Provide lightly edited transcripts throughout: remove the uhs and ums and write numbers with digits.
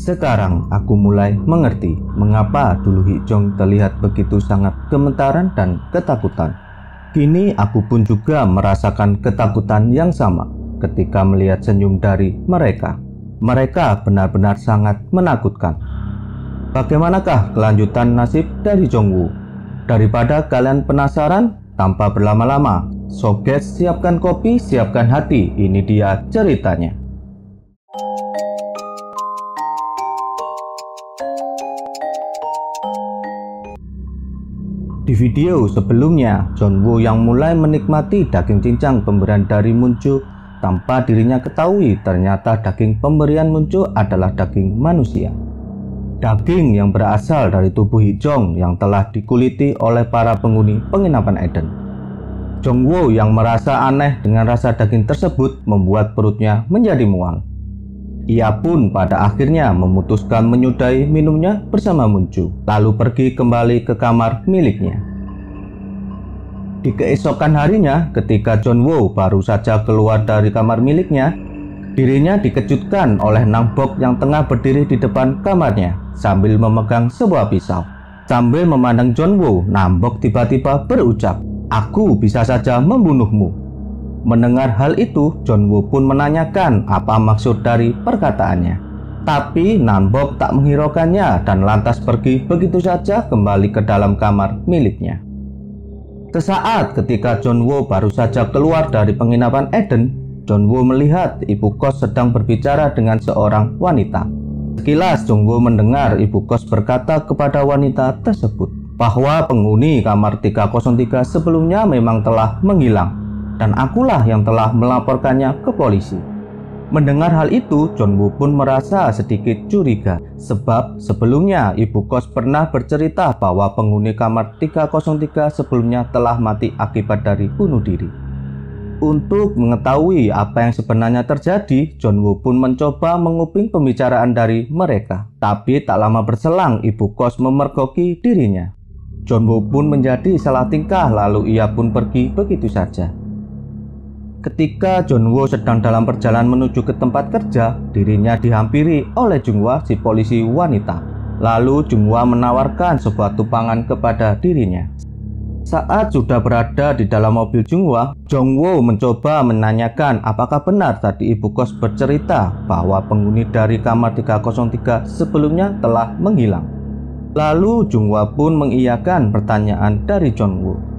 Sekarang aku mulai mengerti mengapa dulu Hikjong terlihat begitu sangat gemetaran dan ketakutan. Kini aku pun juga merasakan ketakutan yang sama ketika melihat senyum dari mereka. Mereka benar-benar sangat menakutkan. Bagaimanakah kelanjutan nasib dari Jongwoo? Daripada kalian penasaran, tanpa berlama-lama, so guys, siapkan kopi, siapkan hati, ini dia ceritanya. Di video sebelumnya, Jongwoo yang mulai menikmati daging cincang pemberian dari Moonju tanpa dirinya ketahui ternyata daging pemberian Moonju adalah daging manusia. Daging yang berasal dari tubuh Hikjong yang telah dikuliti oleh para penghuni penginapan Eden. Jongwoo yang merasa aneh dengan rasa daging tersebut membuat perutnya menjadi mual. Ia pun pada akhirnya memutuskan menyudahi minumnya bersama Moonju, lalu pergi kembali ke kamar miliknya. Di keesokan harinya, ketika Jongwoo baru saja keluar dari kamar miliknya, dirinya dikejutkan oleh Nang Bok yang tengah berdiri di depan kamarnya sambil memegang sebuah pisau. Sambil memandang Jongwoo, Nang Bok tiba-tiba berucap, "Aku bisa saja membunuhmu." Mendengar hal itu, Jongwoo pun menanyakan apa maksud dari perkataannya. Tapi Nang Bok tak menghiraukannya dan lantas pergi begitu saja kembali ke dalam kamar miliknya. Sesaat ketika Jongwoo baru saja keluar dari penginapan Eden, Jongwoo melihat ibu kos sedang berbicara dengan seorang wanita. Sekilas Jongwoo mendengar ibu kos berkata kepada wanita tersebut bahwa penghuni kamar 303 sebelumnya memang telah menghilang. Dan akulah yang telah melaporkannya ke polisi. Mendengar hal itu, Jongwoo pun merasa sedikit curiga, sebab sebelumnya ibu kos pernah bercerita bahwa penghuni kamar 303 sebelumnya telah mati akibat dari bunuh diri. Untuk mengetahui apa yang sebenarnya terjadi, Jongwoo pun mencoba menguping pembicaraan dari mereka. Tapi tak lama berselang, ibu kos memergoki dirinya. Jongwoo pun menjadi salah tingkah, lalu ia pun pergi begitu saja. Ketika Jongwoo sedang dalam perjalanan menuju ke tempat kerja, dirinya dihampiri oleh Junghwa, si polisi wanita. Lalu Junghwa menawarkan sebuah tumpangan kepada dirinya. Saat sudah berada di dalam mobil Junghwa, Jongwoo mencoba menanyakan apakah benar tadi ibu kos bercerita bahwa penghuni dari kamar 303 sebelumnya telah menghilang. Lalu Junghwa pun mengiyakan pertanyaan dari Jongwoo.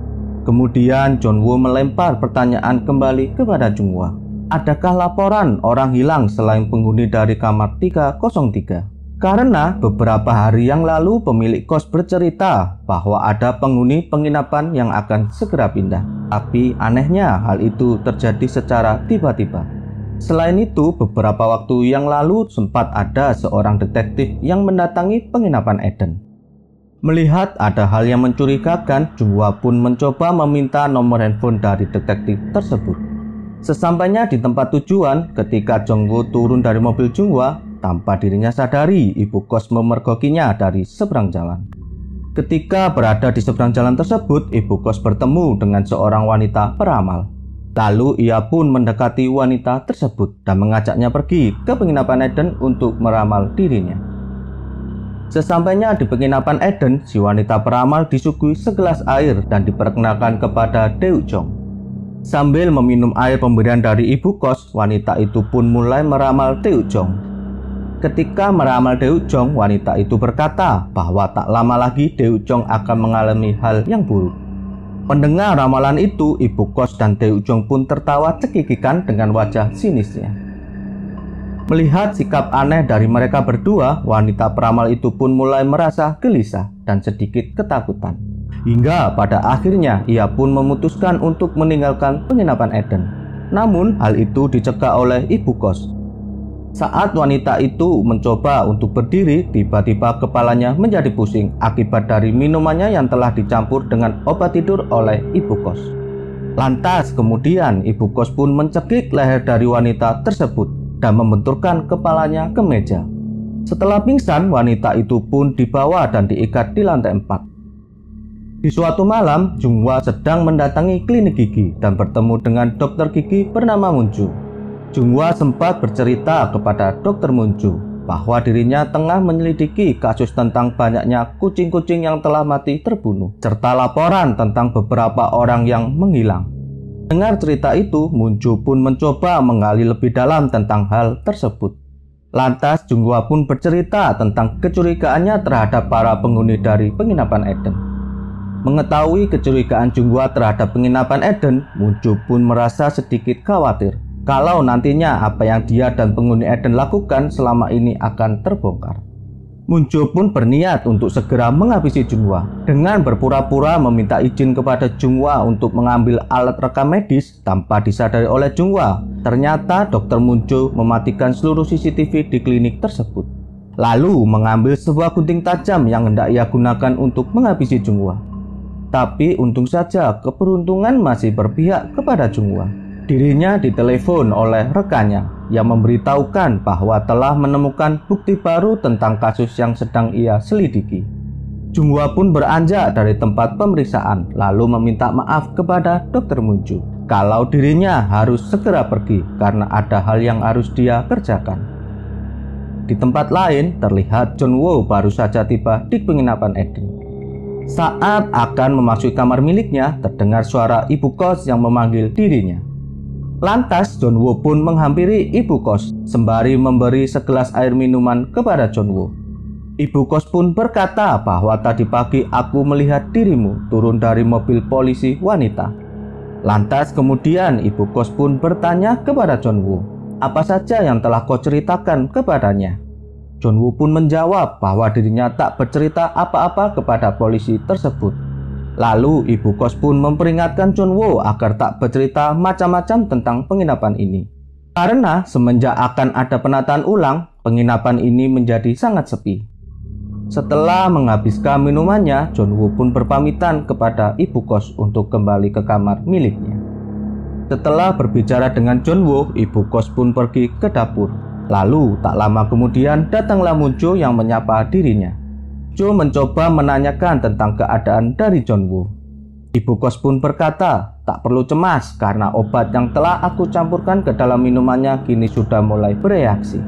Kemudian Jongwoo melempar pertanyaan kembali kepada Junghwa. Adakah laporan orang hilang selain penghuni dari kamar 303? Karena beberapa hari yang lalu pemilik kos bercerita bahwa ada penghuni penginapan yang akan segera pindah. Tapi anehnya hal itu terjadi secara tiba-tiba. Selain itu, beberapa waktu yang lalu sempat ada seorang detektif yang mendatangi penginapan Eden. Melihat ada hal yang mencurigakan, Junghwa pun mencoba meminta nomor handphone dari detektif tersebut. Sesampainya di tempat tujuan, ketika Jongwoo turun dari mobil Junghwa, tanpa dirinya sadari, ibu kos memergokinya dari seberang jalan. Ketika berada di seberang jalan tersebut, ibu kos bertemu dengan seorang wanita peramal. Lalu ia pun mendekati wanita tersebut dan mengajaknya pergi ke penginapan Eden untuk meramal dirinya. Sesampainya di penginapan Eden, si wanita peramal disuguhi segelas air dan diperkenalkan kepada Deukjong. Sambil meminum air pemberian dari ibu kos, wanita itu pun mulai meramal Deukjong. Ketika meramal Deukjong, wanita itu berkata bahwa tak lama lagi Deukjong akan mengalami hal yang buruk. Mendengar ramalan itu, ibu kos dan Deukjong pun tertawa cekikikan dengan wajah sinisnya. Melihat sikap aneh dari mereka berdua, wanita peramal itu pun mulai merasa gelisah dan sedikit ketakutan. Hingga pada akhirnya ia pun memutuskan untuk meninggalkan penginapan Eden. Namun hal itu dicegah oleh ibu kos. Saat wanita itu mencoba untuk berdiri, tiba-tiba kepalanya menjadi pusing akibat dari minumannya yang telah dicampur dengan obat tidur oleh ibu kos. Lantas kemudian ibu kos pun mencekik leher dari wanita tersebut dan membenturkan kepalanya ke meja. Setelah pingsan, wanita itu pun dibawa dan diikat di lantai 4. Di suatu malam, Junghwa sedang mendatangi klinik gigi dan bertemu dengan dokter gigi bernama Moonju. Junghwa sempat bercerita kepada dokter Moonju bahwa dirinya tengah menyelidiki kasus tentang banyaknya kucing-kucing yang telah mati terbunuh, serta laporan tentang beberapa orang yang menghilang. Dengar cerita itu, Munjo pun mencoba menggali lebih dalam tentang hal tersebut. Lantas Junghwa pun bercerita tentang kecurigaannya terhadap para penghuni dari penginapan Eden. Mengetahui kecurigaan Junghwa terhadap penginapan Eden, Munjo pun merasa sedikit khawatir kalau nantinya apa yang dia dan penghuni Eden lakukan selama ini akan terbongkar. Munjo pun berniat untuk segera menghabisi Junghwa dengan berpura-pura meminta izin kepada Junghwa untuk mengambil alat rekam medis. Tanpa disadari oleh Junghwa, ternyata Dr. Munjo mematikan seluruh CCTV di klinik tersebut, lalu mengambil sebuah gunting tajam yang hendak ia gunakan untuk menghabisi Junghwa. Tapi untung saja keberuntungan masih berpihak kepada Junghwa. Dirinya ditelepon oleh rekannya yang memberitahukan bahwa telah menemukan bukti baru tentang kasus yang sedang ia selidiki. Junghwa pun beranjak dari tempat pemeriksaan lalu meminta maaf kepada Dr. Munjo kalau dirinya harus segera pergi karena ada hal yang harus dia kerjakan. Di tempat lain terlihat Junghwa baru saja tiba di penginapan Eden. Saat akan memasuki kamar miliknya, terdengar suara ibu kos yang memanggil dirinya. Lantas Junghwa pun menghampiri ibu kos sembari memberi segelas air minuman kepada Junghwa. Ibu kos pun berkata bahwa tadi pagi aku melihat dirimu turun dari mobil polisi wanita. Lantas kemudian ibu kos pun bertanya kepada Junghwa, apa saja yang telah kau ceritakan kepadanya. Junghwa pun menjawab bahwa dirinya tak bercerita apa-apa kepada polisi tersebut. Lalu ibu kos pun memperingatkan Junghwa agar tak bercerita macam-macam tentang penginapan ini. Karena semenjak akan ada penataan ulang, penginapan ini menjadi sangat sepi. Setelah menghabiskan minumannya, Junghwa pun berpamitan kepada ibu kos untuk kembali ke kamar miliknya. Setelah berbicara dengan Junghwa, ibu kos pun pergi ke dapur. Lalu tak lama kemudian datanglah Munjo yang menyapa dirinya. Jo mencoba menanyakan tentang keadaan dari Junghwa. Ibu kos pun berkata, tak perlu cemas karena obat yang telah aku campurkan ke dalam minumannya kini sudah mulai bereaksi.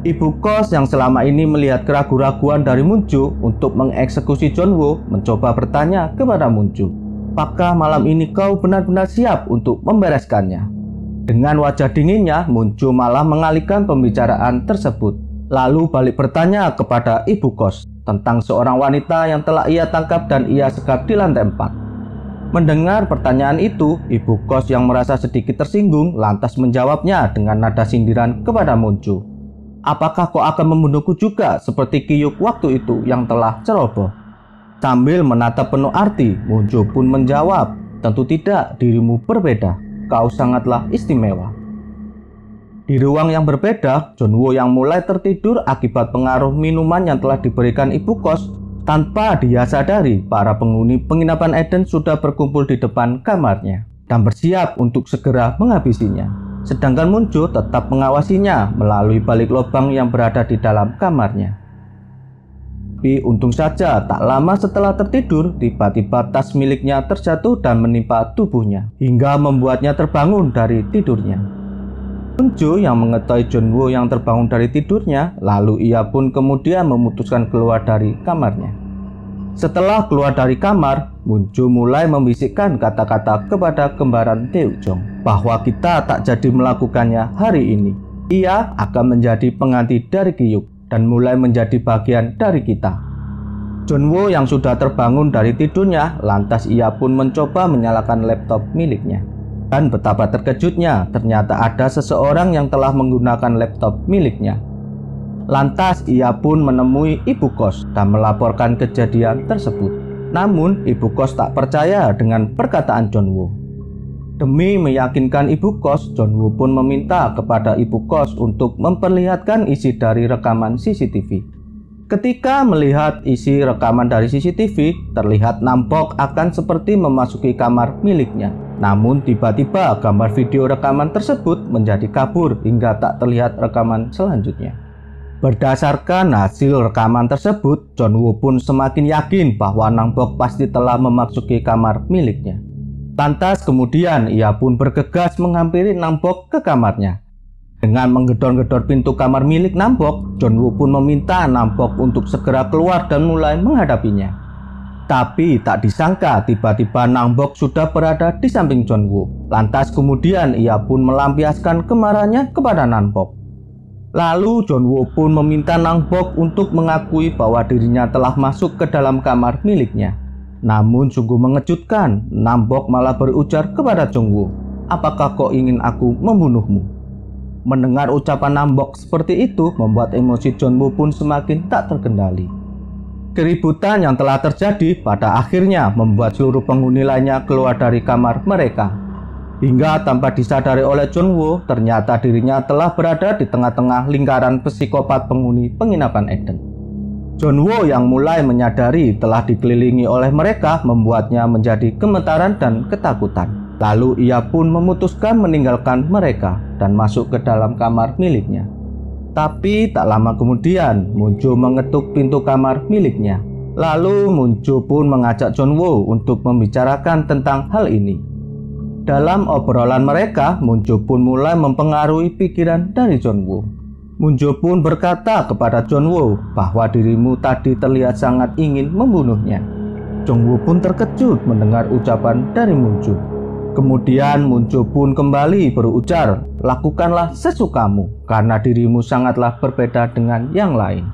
Ibu kos yang selama ini melihat keraguan-raguan dari Munjo untuk mengeksekusi Junghwa mencoba bertanya kepada Munjo, apakah malam ini kau benar-benar siap untuk membereskannya? Dengan wajah dinginnya, Munjo malah mengalihkan pembicaraan tersebut, lalu balik bertanya kepada ibu kos tentang seorang wanita yang telah ia tangkap dan ia sekap di lantai 4. Mendengar pertanyaan itu, ibu kos yang merasa sedikit tersinggung lantas menjawabnya dengan nada sindiran kepada Munjo. Apakah kau akan membunuhku juga seperti Kyuk waktu itu yang telah ceroboh? Sambil menatap penuh arti, Munjo pun menjawab, tentu tidak, dirimu berbeda, kau sangatlah istimewa. Di ruang yang berbeda, Junghwa yang mulai tertidur akibat pengaruh minuman yang telah diberikan ibu kos. Tanpa dia sadari, para penghuni penginapan Eden sudah berkumpul di depan kamarnya dan bersiap untuk segera menghabisinya. Sedangkan Munjo tetap mengawasinya melalui balik lubang yang berada di dalam kamarnya. Tapi untung saja tak lama setelah tertidur, tiba-tiba tas miliknya terjatuh dan menimpa tubuhnya hingga membuatnya terbangun dari tidurnya. Munjo yang mengetahui Junghwa yang terbangun dari tidurnya, lalu ia pun kemudian memutuskan keluar dari kamarnya. Setelah keluar dari kamar, Munjo mulai membisikkan kata-kata kepada kembaran Taejong bahwa kita tak jadi melakukannya hari ini. Ia akan menjadi pengganti dari Kyuk dan mulai menjadi bagian dari kita. Junghwa yang sudah terbangun dari tidurnya, lantas ia pun mencoba menyalakan laptop miliknya. Dan betapa terkejutnya, ternyata ada seseorang yang telah menggunakan laptop miliknya. Lantas ia pun menemui ibu kos dan melaporkan kejadian tersebut. Namun ibu kos tak percaya dengan perkataan Junghwa. Demi meyakinkan ibu kos, Junghwa pun meminta kepada ibu kos untuk memperlihatkan isi dari rekaman CCTV. Ketika melihat isi rekaman dari CCTV, terlihat Nampok akan seperti memasuki kamar miliknya. Namun tiba-tiba gambar video rekaman tersebut menjadi kabur hingga tak terlihat rekaman selanjutnya. Berdasarkan hasil rekaman tersebut, Junghwa pun semakin yakin bahwa Nampok pasti telah memasuki kamar miliknya. Lantas kemudian ia pun bergegas menghampiri Nampok ke kamarnya. Dengan menggedor-gedor pintu kamar milik Nam-bok, John Woo pun meminta Nam-bok untuk segera keluar dan mulai menghadapinya. Tapi tak disangka tiba-tiba Nam-bok sudah berada di samping John Woo. Lantas kemudian ia pun melampiaskan kemarahannya kepada Nam-bok. Lalu John Woo pun meminta Nam-bok untuk mengakui bahwa dirinya telah masuk ke dalam kamar miliknya. Namun sungguh mengejutkan, Nam-bok malah berujar kepada John Woo, "Apakah kau ingin aku membunuhmu?" Mendengar ucapan Nam-bok seperti itu membuat emosi John Woo pun semakin tak terkendali. Keributan yang telah terjadi pada akhirnya membuat seluruh penghuni lainnya keluar dari kamar mereka. Hingga tanpa disadari oleh John Woo, ternyata dirinya telah berada di tengah-tengah lingkaran psikopat penghuni penginapan Eden. John Woo yang mulai menyadari telah dikelilingi oleh mereka membuatnya menjadi gemetaran dan ketakutan. Lalu ia pun memutuskan meninggalkan mereka dan masuk ke dalam kamar miliknya. Tapi tak lama kemudian Munjo mengetuk pintu kamar miliknya. Lalu Munjo pun mengajak John Woo untuk membicarakan tentang hal ini. Dalam obrolan mereka, Munjo pun mulai mempengaruhi pikiran dari John Woo. Munjo pun berkata kepada John Woo bahwa dirimu tadi terlihat sangat ingin membunuhnya. John Woo pun terkejut mendengar ucapan dari Munjo. Kemudian Munjo pun kembali berujar, "Lakukanlah sesukamu, karena dirimu sangatlah berbeda dengan yang lain."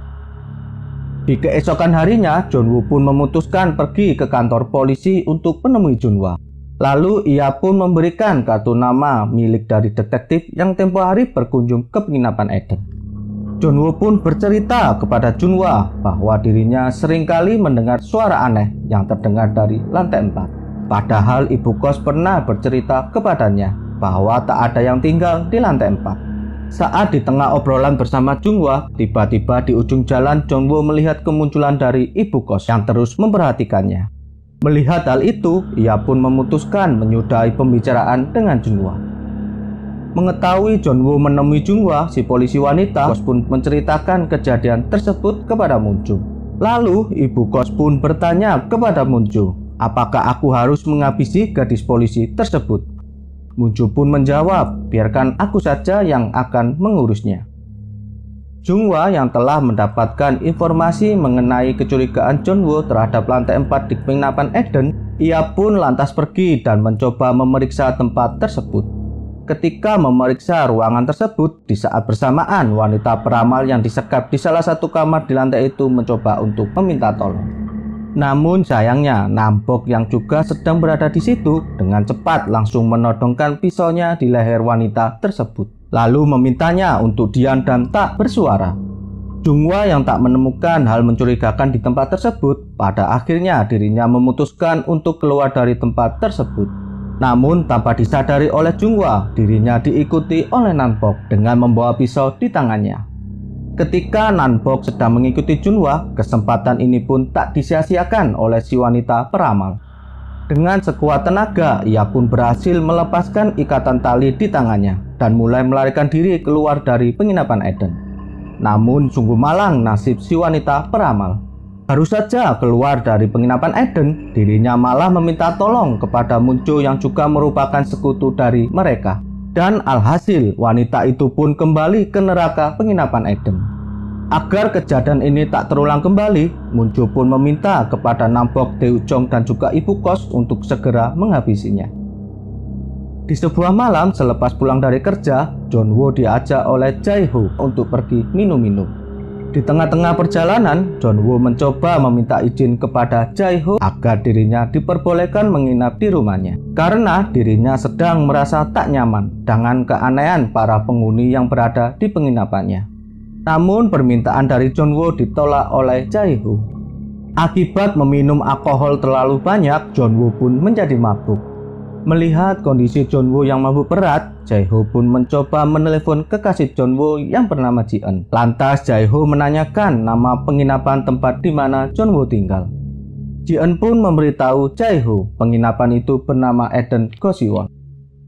Di keesokan harinya, John Woo pun memutuskan pergi ke kantor polisi untuk menemui Junhwa. Lalu ia pun memberikan kartu nama milik dari detektif yang tempo hari berkunjung ke penginapan Eden. John Woo pun bercerita kepada Junhwa bahwa dirinya seringkali mendengar suara aneh yang terdengar dari lantai 4. Padahal ibu kos pernah bercerita kepadanya bahwa tak ada yang tinggal di lantai 4. Saat di tengah obrolan bersama Junhwa, tiba-tiba di ujung jalan John Woo melihat kemunculan dari ibu kos yang terus memperhatikannya. Melihat hal itu, ia pun memutuskan menyudahi pembicaraan dengan Junhwa. Mengetahui John Woo menemui Junhwa, si polisi wanita kos pun menceritakan kejadian tersebut kepada Munjo. Lalu ibu kos pun bertanya kepada Munjo, "Apakah aku harus menghabisi gadis polisi tersebut?" Munjo pun menjawab, "Biarkan aku saja yang akan mengurusnya." Junhwa yang telah mendapatkan informasi mengenai kecurigaan John Woo terhadap lantai 4 di penginapan Eden, ia pun lantas pergi dan mencoba memeriksa tempat tersebut. Ketika memeriksa ruangan tersebut, di saat bersamaan wanita peramal yang disekap di salah satu kamar di lantai itu mencoba untuk meminta tolong. Namun sayangnya Nam-bok yang juga sedang berada di situ dengan cepat langsung menodongkan pisaunya di leher wanita tersebut, lalu memintanya untuk diam dan tak bersuara. Junhwa yang tak menemukan hal mencurigakan di tempat tersebut, pada akhirnya dirinya memutuskan untuk keluar dari tempat tersebut. Namun tanpa disadari oleh Junhwa, dirinya diikuti oleh Nam-bok dengan membawa pisau di tangannya. Ketika Nam-bok sedang mengikuti Junhwa, kesempatan ini pun tak disia-siakan oleh si wanita peramal. Dengan sekuat tenaga, ia pun berhasil melepaskan ikatan tali di tangannya dan mulai melarikan diri keluar dari penginapan Eden. Namun sungguh malang nasib si wanita peramal. Baru saja keluar dari penginapan Eden, dirinya malah meminta tolong kepada Munjo yang juga merupakan sekutu dari mereka. Dan alhasil wanita itu pun kembali ke neraka penginapan Eden. Agar kejadian ini tak terulang kembali, Munjo pun meminta kepada Nam-bok, Dae-jong dan juga ibu kos untuk segera menghabisinya. Di sebuah malam selepas pulang dari kerja, John Woo diajak oleh Jae-ho untuk pergi minum-minum. Di tengah-tengah perjalanan, John Woo mencoba meminta izin kepada Jae-ho agar dirinya diperbolehkan menginap di rumahnya, karena dirinya sedang merasa tak nyaman dengan keanehan para penghuni yang berada di penginapannya. Namun permintaan dari John Woo ditolak oleh Jae-ho. Akibat meminum alkohol terlalu banyak, John Woo pun menjadi mabuk. Melihat kondisi John Woo yang mabuk berat, Jae-ho pun mencoba menelepon kekasih John Woo yang bernama Ji-eun. Lantas Jae-ho menanyakan nama penginapan tempat di mana John Woo tinggal. Ji-eun pun memberitahu Jae-ho penginapan itu bernama Eden Gosiwon.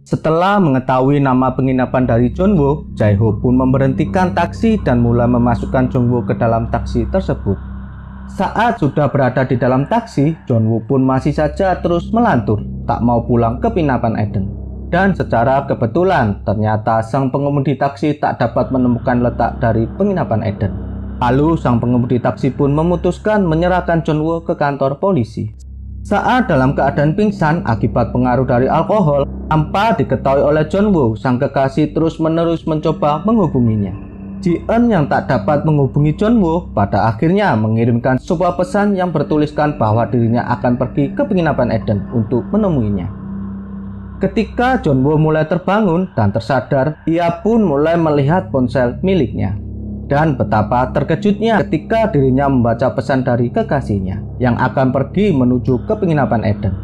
Setelah mengetahui nama penginapan dari John Woo, Jae-ho pun memberhentikan taksi dan mulai memasukkan John Woo ke dalam taksi tersebut. Saat sudah berada di dalam taksi, John Woo pun masih saja terus melantur, tak mau pulang ke penginapan Eden. Dan secara kebetulan, ternyata sang pengemudi taksi tak dapat menemukan letak dari penginapan Eden. Lalu sang pengemudi taksi pun memutuskan menyerahkan John Woo ke kantor polisi. Saat dalam keadaan pingsan akibat pengaruh dari alkohol, tanpa diketahui oleh John Woo, sang kekasih terus-menerus mencoba menghubunginya. Ji-eun yang tak dapat menghubungi John Woo pada akhirnya mengirimkan sebuah pesan yang bertuliskan bahwa dirinya akan pergi ke penginapan Eden untuk menemuinya. Ketika John Woo mulai terbangun dan tersadar, ia pun mulai melihat ponsel miliknya. Dan betapa terkejutnya ketika dirinya membaca pesan dari kekasihnya yang akan pergi menuju ke penginapan Eden.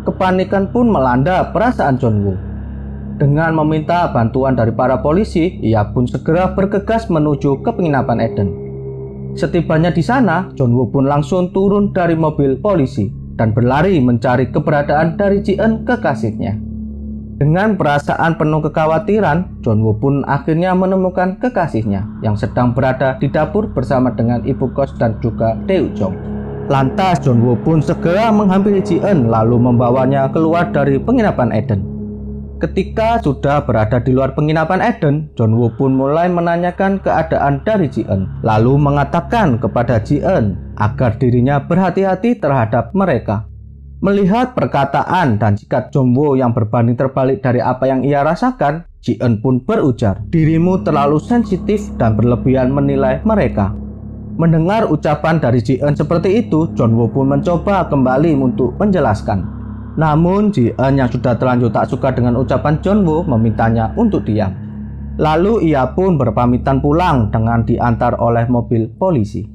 Kepanikan pun melanda perasaan John Woo. Dengan meminta bantuan dari para polisi, ia pun segera bergegas menuju ke penginapan Eden. Setibanya di sana, John Woo pun langsung turun dari mobil polisi dan berlari mencari keberadaan dari Ji-eun kekasihnya. Dengan perasaan penuh kekhawatiran, John Woo pun akhirnya menemukan kekasihnya yang sedang berada di dapur bersama dengan ibu kos dan juga Dae Jong. Lantas John Woo pun segera menghampiri Ji-eun lalu membawanya keluar dari penginapan Eden. Ketika sudah berada di luar penginapan Eden, John Woo pun mulai menanyakan keadaan dari Ji-eun, lalu mengatakan kepada Ji-eun agar dirinya berhati-hati terhadap mereka. Melihat perkataan dan sikap John Woo yang berbanding terbalik dari apa yang ia rasakan, Ji-eun pun berujar, "Dirimu terlalu sensitif dan berlebihan menilai mereka." Mendengar ucapan dari Ji-eun seperti itu, John Woo pun mencoba kembali untuk menjelaskan. Namun Ji-eun yang sudah terlanjur tak suka dengan ucapan John Woo memintanya untuk diam. Lalu ia pun berpamitan pulang dengan diantar oleh mobil polisi.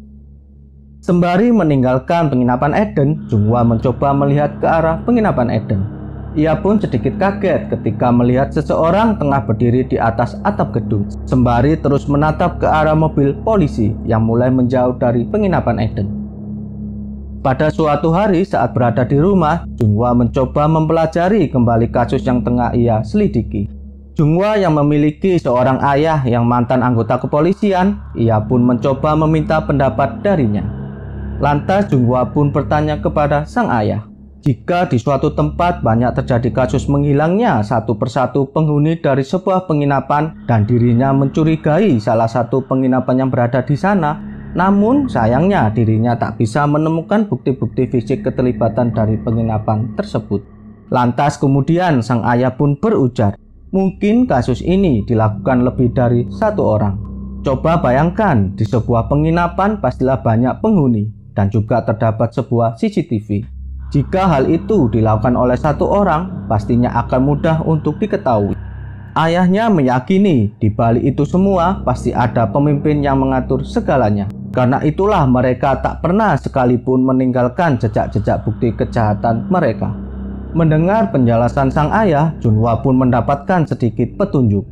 Sembari meninggalkan penginapan Eden, Jung-hwa mencoba melihat ke arah penginapan Eden. Ia pun sedikit kaget ketika melihat seseorang tengah berdiri di atas atap gedung, sembari terus menatap ke arah mobil polisi yang mulai menjauh dari penginapan Eden. Pada suatu hari saat berada di rumah, Jung-hwa mencoba mempelajari kembali kasus yang tengah ia selidiki. Jung-hwa yang memiliki seorang ayah yang mantan anggota kepolisian, ia pun mencoba meminta pendapat darinya. Lantas Jung-hwa pun bertanya kepada sang ayah, jika di suatu tempat banyak terjadi kasus menghilangnya satu persatu penghuni dari sebuah penginapan dan dirinya mencurigai salah satu penginapan yang berada di sana, namun sayangnya dirinya tak bisa menemukan bukti-bukti fisik keterlibatan dari penginapan tersebut. Lantas kemudian sang ayah pun berujar, mungkin kasus ini dilakukan lebih dari satu orang. Coba bayangkan, di sebuah penginapan pastilah banyak penghuni dan juga terdapat sebuah CCTV. Jika hal itu dilakukan oleh satu orang, pastinya akan mudah untuk diketahui. Ayahnya meyakini di balik itu semua pasti ada pemimpin yang mengatur segalanya. Karena itulah mereka tak pernah sekalipun meninggalkan jejak-jejak bukti kejahatan mereka. Mendengar penjelasan sang ayah, Jung-hwa pun mendapatkan sedikit petunjuk.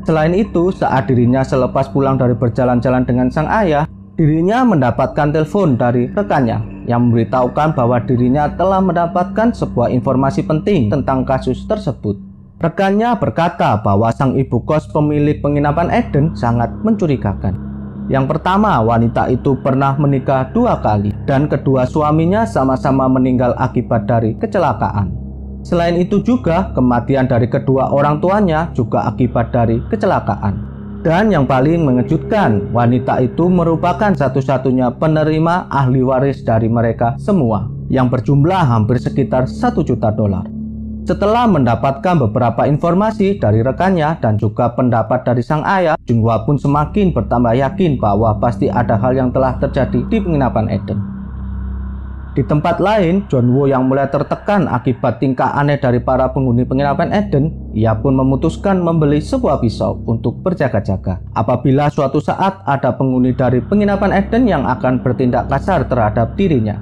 Selain itu, saat dirinya selepas pulang dari berjalan-jalan dengan sang ayah, dirinya mendapatkan telepon dari rekannya yang memberitahukan bahwa dirinya telah mendapatkan sebuah informasi penting tentang kasus tersebut. Rekannya berkata bahwa sang ibu kos pemilik penginapan Eden sangat mencurigakan. Yang pertama, wanita itu pernah menikah 2 kali dan kedua suaminya sama-sama meninggal akibat dari kecelakaan. Selain itu juga, kematian dari kedua orang tuanya juga akibat dari kecelakaan. Dan yang paling mengejutkan, wanita itu merupakan satu-satunya penerima ahli waris dari mereka semua, yang berjumlah hampir sekitar $1 juta. Setelah mendapatkan beberapa informasi dari rekannya dan juga pendapat dari sang ayah, Jung-hwa pun semakin bertambah yakin bahwa pasti ada hal yang telah terjadi di penginapan Eden. Di tempat lain, John Woo yang mulai tertekan akibat tingkah aneh dari para penghuni penginapan Eden, ia pun memutuskan membeli sebuah pisau untuk berjaga-jaga apabila suatu saat ada penghuni dari penginapan Eden yang akan bertindak kasar terhadap dirinya.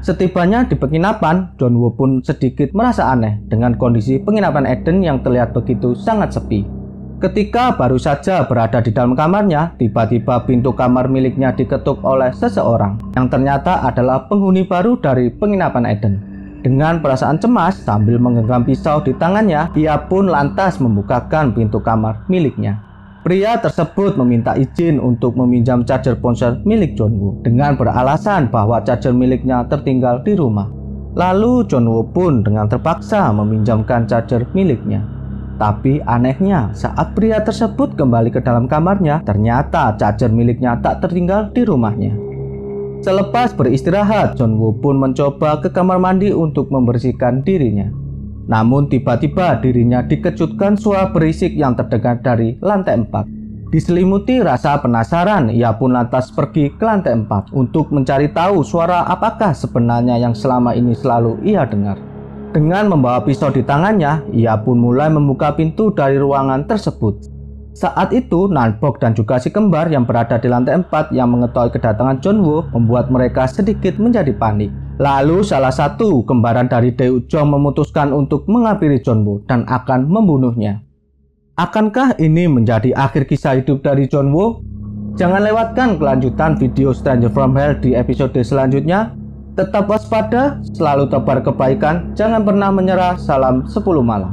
Setibanya di penginapan, John Woo pun sedikit merasa aneh dengan kondisi penginapan Eden yang terlihat begitu sangat sepi. Ketika baru saja berada di dalam kamarnya, tiba-tiba pintu kamar miliknya diketuk oleh seseorang yang ternyata adalah penghuni baru dari penginapan Eden. Dengan perasaan cemas sambil menggenggam pisau di tangannya, ia pun lantas membukakan pintu kamar miliknya. Pria tersebut meminta izin untuk meminjam charger ponsel milik John Woo dengan beralasan bahwa charger miliknya tertinggal di rumah. Lalu John Woo pun dengan terpaksa meminjamkan charger miliknya. Tapi anehnya, saat pria tersebut kembali ke dalam kamarnya, ternyata charger miliknya tak tertinggal di rumahnya. Selepas beristirahat, John Woo pun mencoba ke kamar mandi untuk membersihkan dirinya. Namun tiba-tiba dirinya dikejutkan suara berisik yang terdengar dari lantai 4. Diselimuti rasa penasaran, ia pun lantas pergi ke lantai 4 untuk mencari tahu suara apakah sebenarnya yang selama ini selalu ia dengar. Dengan membawa pisau di tangannya, ia pun mulai membuka pintu dari ruangan tersebut. Saat itu, Nanbok dan juga si kembar yang berada di lantai 4 yang mengetahui kedatangan John Woo membuat mereka sedikit menjadi panik. Lalu salah satu kembaran dari Dae Jong memutuskan untuk menghampiri John Woo dan akan membunuhnya. Akankah ini menjadi akhir kisah hidup dari John Woo? Jangan lewatkan kelanjutan video Stranger from Hell di episode selanjutnya. Tetap waspada, selalu tebar kebaikan, jangan pernah menyerah, salam 10 malam.